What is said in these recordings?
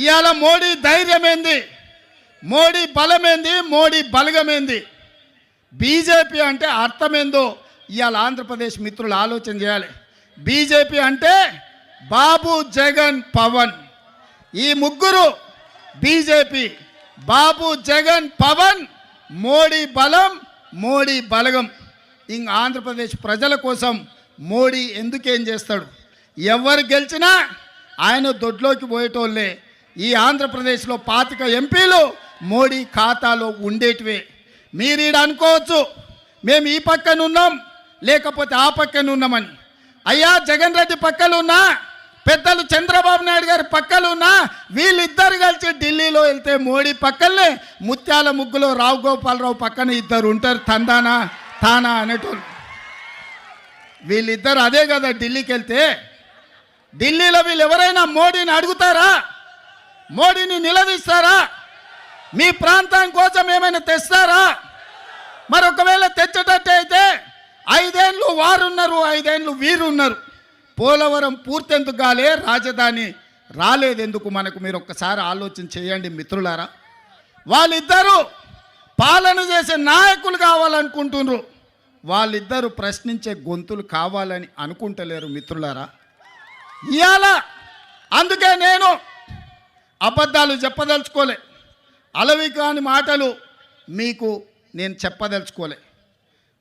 ఇవాళ మోడీ ధైర్యమేంది, మోడీ బలమేంది, మోడీ బలగమేంది, బీజేపీ అంటే అర్థమేందో ఇవాళ ఆంధ్రప్రదేశ్ మిత్రులు ఆలోచన చేయాలి. బీజేపీ అంటే బాబు, జగన్, పవన్. ఈ ముగ్గురు బీజేపీ. బాబు, జగన్, పవన్, మోడీ బలం, మోడీ బలగం. ఇంక ఆంధ్రప్రదేశ్ ప్రజల కోసం మోడీ ఎందుకేం చేస్తాడు? ఎవరు గెలిచినా ఆయన దొడ్లోకి పోయేటోళ్ళే. ఈ ఆంధ్రప్రదేశ్లో 25 ఎంపీలు మోడీ ఖాతాలో ఉండేటివే. మీరు ఈడ అనుకోవచ్చు మేము ఈ పక్కన ఉన్నాం లేకపోతే ఆ పక్కన ఉన్నామని. అయ్యా, జగన్ రెడ్డి పక్కన ఉన్నా, పెద్దలు చంద్రబాబు నాయుడు గారి పక్కన ఉన్నా, వీళ్ళిద్దరు కలిసి ఢిల్లీలో వెళ్తే మోడీ పక్కనే ముత్యాల ముగ్గులో రావు గోపాలరావు పక్కన ఇద్దరు ఉంటారు, తందానా తానా అనేటోళ్ళు. వీళ్ళిద్దరు అదే కదా ఢిల్లీకి వెళ్తే. ఢిల్లీలో వీళ్ళు ఎవరైనా మోడీని అడుగుతారా? మోడీని నిలదీస్తారా? మీ ప్రాంతం కోసం ఏమైనా తెస్తారా? మరి ఒకవేళ తెచ్చేటట్టు అయితే 5 ఏళ్ళు వారున్నారు, 5 ఏళ్ళు వీరున్నారు. పోలవరం పూర్తెందుకు కాలే, రాజధాని రాలేదెందుకు మనకు? మీరు ఒక్కసారి ఆలోచన చేయండి మిత్రులారా. వాళ్ళిద్దరూ పాలన చేసే నాయకులు కావాలనుకుంటున్నారు, వాళ్ళిద్దరూ ప్రశ్నించే గొంతులు కావాలని అనుకుంటలేరు మిత్రులారా. ఇవాళ అందుకే నేను అబద్ధాలు చెప్పదలుచుకోలే, అలవి కాని మాటలు మీకు నేను చెప్పదలుచుకోలే.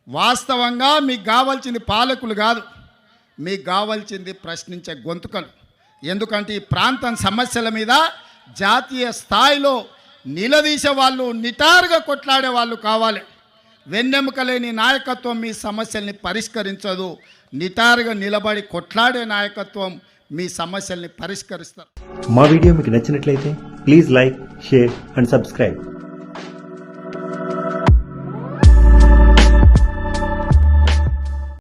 వాస్తవంగా మీకు కావాల్సింది పాలకులు కాదు, మీకు కావాల్సింది ప్రశ్నించే గొంతుకలు. ఎందుకంటే ఈ ప్రాంతం సమస్యల మీద జాతీయ స్థాయిలో నిలదీసే వాళ్ళు, నిటారుగా కొట్లాడే వాళ్ళు కావాలి. వెన్నెముక లేని నాయకత్వం మీ సమస్యల్ని పరిష్కరించదు. నిటారుగా నిలబడి కొట్లాడే నాయకత్వం మీ సమస్యల్ని పరిష్కరిస్తారు. మా వీడియో మీకు నచ్చినట్లయితే please like, share and subscribe.